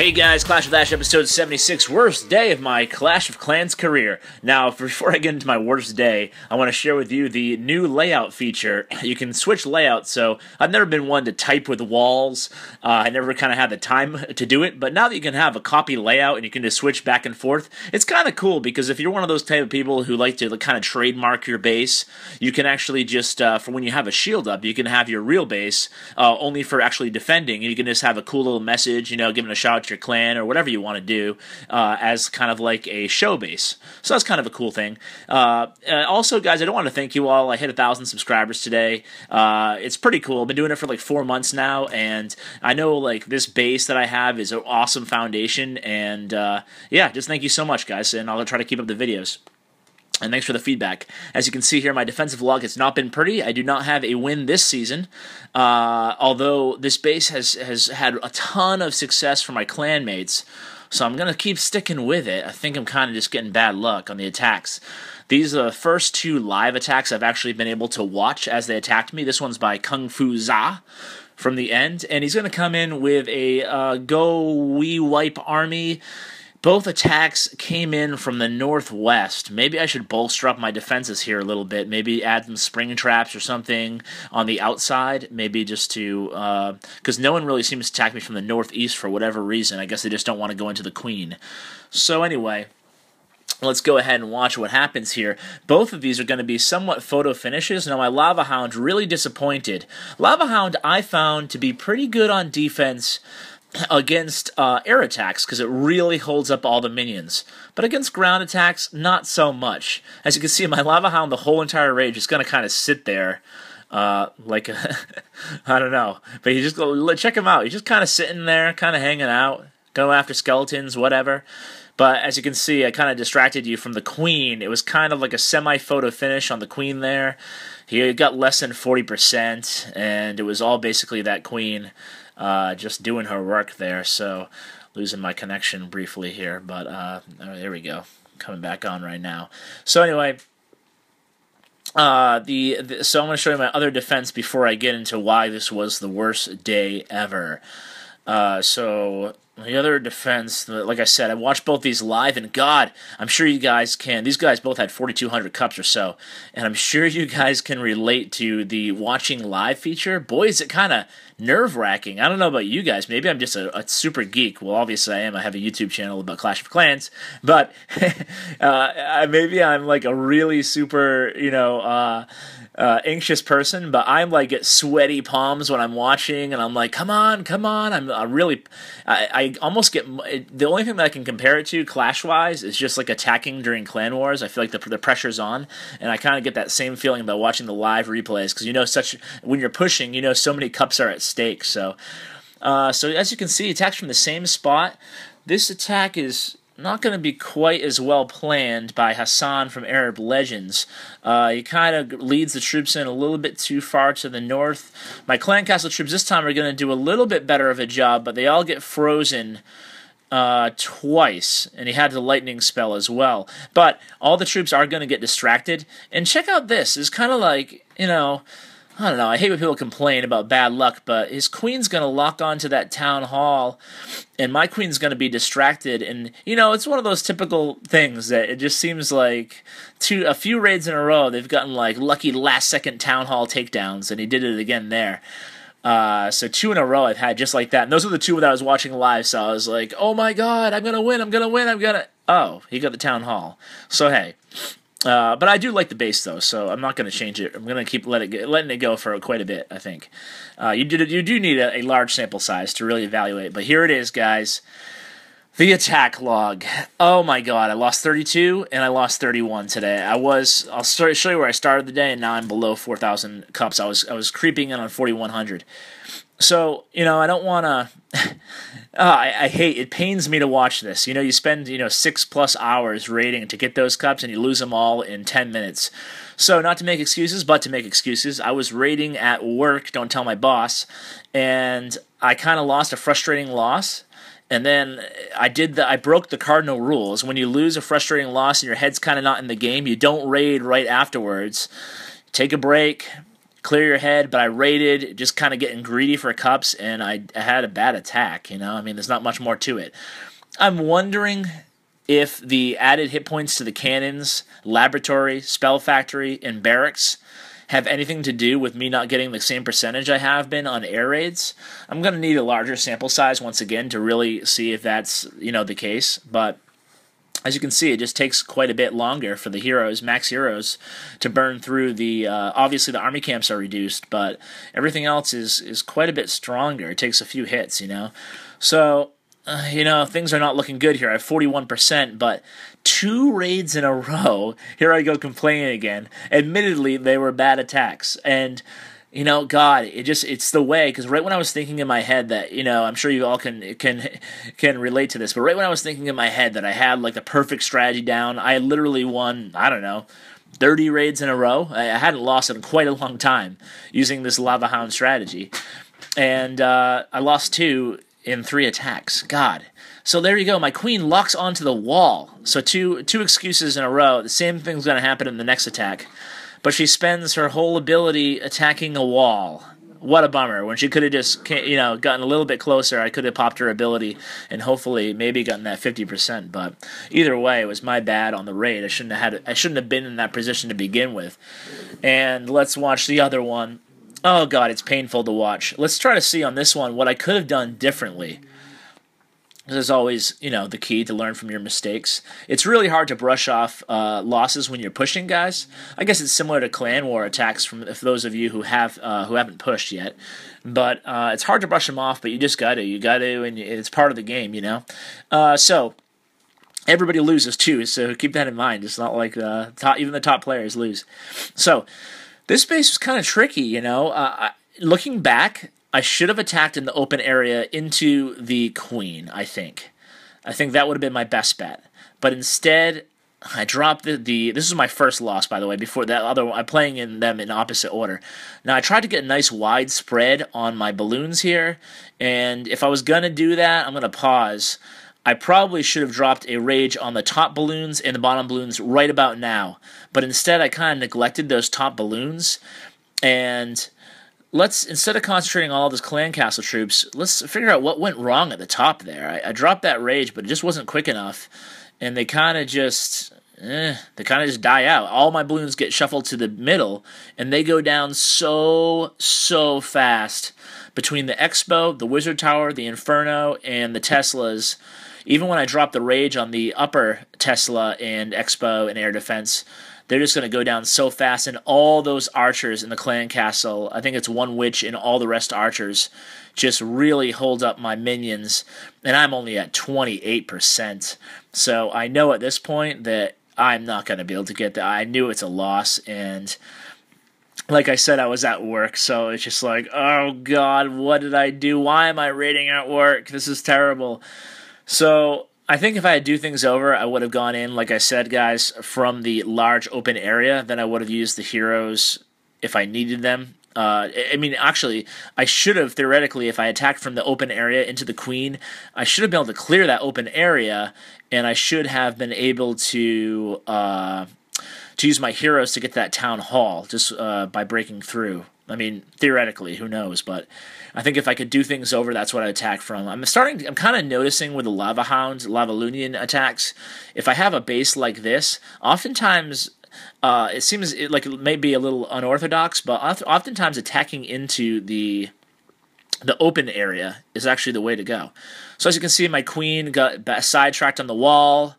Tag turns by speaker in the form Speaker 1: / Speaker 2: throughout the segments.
Speaker 1: Hey guys, Clash of Clans episode 76, worst day of my Clash of Clans career. Now, before I get into my worst day, I want to share with you the new layout feature. You can switch layouts, so I've never been one to type with walls. I never kind of had the time to do it, but now that you can have a copy layout and you can just switch back and forth, it's kind of cool because if you're one of those type of people who like to kind of trademark your base, you can actually just, for when you have a shield up, you can have your real base only for actually defending, and you can just have a cool little message, you know, giving a shout out to your clan or whatever you want to do as kind of like a show base. So that's kind of a cool thing. Also, guys, I don't want to thank you all. I hit 1,000 subscribers today. It's pretty cool. I've been doing it for like 4 months now, and I know like this base that I have is an awesome foundation, and yeah, just thank you so much, guys, and I'll try to keep up the videos. And thanks for the feedback. As you can see here, my defensive log has not been pretty. I do not have a win this season, although this base has had a ton of success for my clanmates, so I'm going to keep sticking with it. I think I'm kind of just getting bad luck on the attacks. These are the first 2 live attacks I've actually been able to watch as they attacked me. This one's by Kung Fu Za from the end, and he's going to come in with a gowiwipe army. Both attacks came in from the northwest. Maybe I should bolster up my defenses here a little bit. Maybe add some spring traps or something on the outside. Maybe just to... because no one really seems to attack me from the northeast for whatever reason. I guess they just don't want to go into the queen. So anyway, let's go ahead and watch what happens here. Both of these are going to be somewhat photo finishes. Now, my Lava Hound really disappointed. Lava Hound I found to be pretty good on defense against air attacks, because it really holds up all the minions. But against ground attacks, not so much. As you can see, my Lava Hound, the whole entire rage, is going to kind of sit there like a I don't know. But you just go check him out. He's just kind of sitting there, kind of hanging out, go after skeletons, whatever. But as you can see, I kind of distracted you from the queen. It was kind of like a semi-photo finish on the queen there. He got less than 40%, and it was all basically that queen just doing her work there. So losing my connection briefly here, but there we go, coming back on right now. So anyway, so I'm going to show you my other defense before I get into why this was the worst day ever. So the other defense, like I said, I watched both these live, and God, I'm sure you guys can. These guys both had 4,200 cups or so, and I'm sure you guys can relate to the watching live feature. Boy, is it kind of nerve-wracking. I don't know about you guys. Maybe I'm just a super geek. Well, obviously I am. I have a YouTube channel about Clash of Clans, but maybe I'm like a really super, you know, anxious person, but I'm like get sweaty palms when I'm watching, and I'm like, come on, come on. I almost get, the only thing that I can compare it to Clash-wise is just like attacking during Clan Wars. I feel like the pressure's on, and I kind of get that same feeling about watching the live replays, because you know, when you're pushing, you know, so many cups are at stake. So as you can see, attacks from the same spot. This attack is not going to be quite as well planned by Hassan from Arab Legends. He kind of leads the troops in a little bit too far to the north. My clan castle troops this time are going to do a little bit better of a job, but they all get frozen twice, and he had the lightning spell as well. But all the troops are going to get distracted. And check out this. It's kind of like, you know, I don't know, I hate when people complain about bad luck, but his queen's going to lock onto that town hall, and my queen's going to be distracted, and, you know, it's one of those typical things that it just seems like a few raids in a row, they've gotten, like, lucky last-second town hall takedowns, and he did it again there. So 2 in a row I've had just like that, and those are the 2 that I was watching live, so I was like, oh my god, I'm going to win, I'm going to win, I'm going to... Oh, he got the town hall. So, hey... but I do like the base, though, so I'm not going to change it. I'm going to keep letting it go for quite a bit, I think. You do need a large sample size to really evaluate, but here it is, guys. The attack log. Oh my god, I lost 32, and I lost 31 today. I'll show you where I started the day, and now I'm below 4,000 cups. I was creeping in on 4,100. So, you know, I don't want to... I hate, it pains me to watch this. You know, you spend, you know, 6+ hours raiding to get those cups, and you lose them all in 10 minutes. So, not to make excuses, but to make excuses, I was raiding at work, don't tell my boss, and I kind of lost a frustrating loss. And then I broke the cardinal rules. When you lose a frustrating loss and your head's kind of not in the game, you don't raid right afterwards. Take a break, clear your head, but I raided, just kind of getting greedy for cups, and I had a bad attack, you know? I mean, there's not much more to it. I'm wondering if the added hit points to the cannons, laboratory, spell factory, and barracks have anything to do with me not getting the same percentage I have been on air raids. I'm going to need a larger sample size once again to really see if that's, you know, the case, but as you can see, it just takes quite a bit longer for the heroes, max heroes, to burn through the, obviously the army camps are reduced, but everything else is quite a bit stronger. It takes a few hits, you know. So, you know, things are not looking good here. I have 41%, but 2 raids in a row, here I go complaining again. Admittedly, they were bad attacks, and you know, God, it's the way, because right when I was thinking in my head that, you know, I'm sure you all can relate to this, but right when I was thinking in my head that I had, like, the perfect strategy down, I literally won, I don't know, 30 raids in a row. I hadn't lost in quite a long time using this Lava Hound strategy. And I lost 2 in 3 attacks. God. So there you go. My queen locks onto the wall. So two excuses in a row. The same thing's going to happen in the next attack. But she spends her whole ability attacking a wall. What a bummer. When she could have just, you know, gotten a little bit closer, I could have popped her ability and hopefully maybe gotten that 50%. But either way, it was my bad on the raid. I shouldn't have been in that position to begin with. And let's watch the other one. Oh God, it's painful to watch. Let's try to see on this one what I could have done differently. This is always, you know, the key to learn from your mistakes. It's really hard to brush off losses when you're pushing, guys. I guess it's similar to clan war attacks for those of you who haven't pushed yet. But it's hard to brush them off, but you just got to. You got to, and it's part of the game, you know. So everybody loses too, so keep that in mind. It's not like even the top players lose. So this base was kind of tricky, you know. Looking back, I should have attacked in the open area into the queen, I think. I think that would have been my best bet. But instead, I dropped this is my first loss, by the way. Before that, I'm playing in them in opposite order. Now, I tried to get a nice wide spread on my balloons here. And if I was going to do that, I'm going to pause. I probably should have dropped a rage on the top balloons and the bottom balloons right about now. But instead, I kind of neglected those top balloons. And instead of concentrating on all those clan castle troops, let's figure out what went wrong at the top there. I dropped that rage, but it just wasn't quick enough, and they kind of just die out. All my balloons get shuffled to the middle, and they go down so fast between the Expo, the Wizard Tower, the Inferno, and the Teslas. Even when I drop the rage on the upper Tesla and Expo and Air Defense, they're just going to go down so fast, and all those archers in the clan castle, I think it's one witch and all the rest archers, just really hold up my minions, and I'm only at 28%. So I know at this point that I'm not going to be able to get that. I knew it's a loss, and like I said, I was at work, so it's just like, oh God, what did I do? Why am I raiding at work? This is terrible. So I think if I had do things over, I would have gone in, like I said, guys, from the large open area. Then I would have used the heroes if I needed them. I mean, actually, I should have, theoretically, if I attacked from the open area into the queen, I should have been able to clear that open area, and I should have been able to use my heroes to get that town hall just by breaking through. I mean, theoretically, who knows? But I think if I could do things over, that's what I attack from. I'm kind of noticing with the Lava Hound, Lavalunian attacks, if I have a base like this, oftentimes it seems like it may be a little unorthodox, but oftentimes attacking into the open area is actually the way to go. So as you can see, my queen got sidetracked on the wall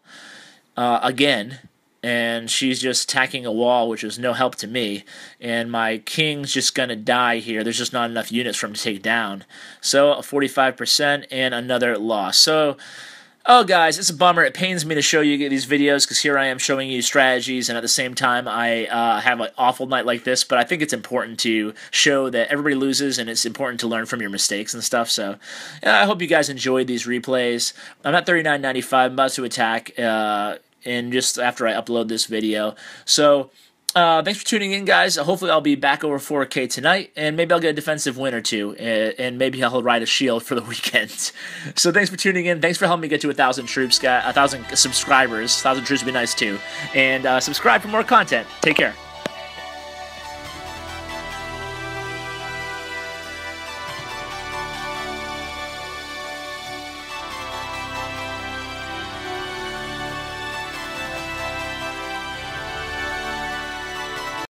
Speaker 1: again. And she's just attacking a wall, which is no help to me. And my king's just going to die here. There's just not enough units for him to take down. So, 45% and another loss. So, oh, guys, it's a bummer. It pains me to show you these videos because here I am showing you strategies, and at the same time, I have an awful night like this. But I think it's important to show that everybody loses, and it's important to learn from your mistakes and stuff. So, I hope you guys enjoyed these replays. I'm at 39.95. I'm about to attack and just after I upload this video. So, thanks for tuning in, guys. Hopefully I'll be back over 4K tonight, and maybe I'll get a defensive win or two, and maybe I'll ride a shield for the weekend. So thanks for tuning in. Thanks for helping me get to 1,000 troops, 1,000 subscribers. 1,000 troops would be nice, too. And subscribe for more content. Take care.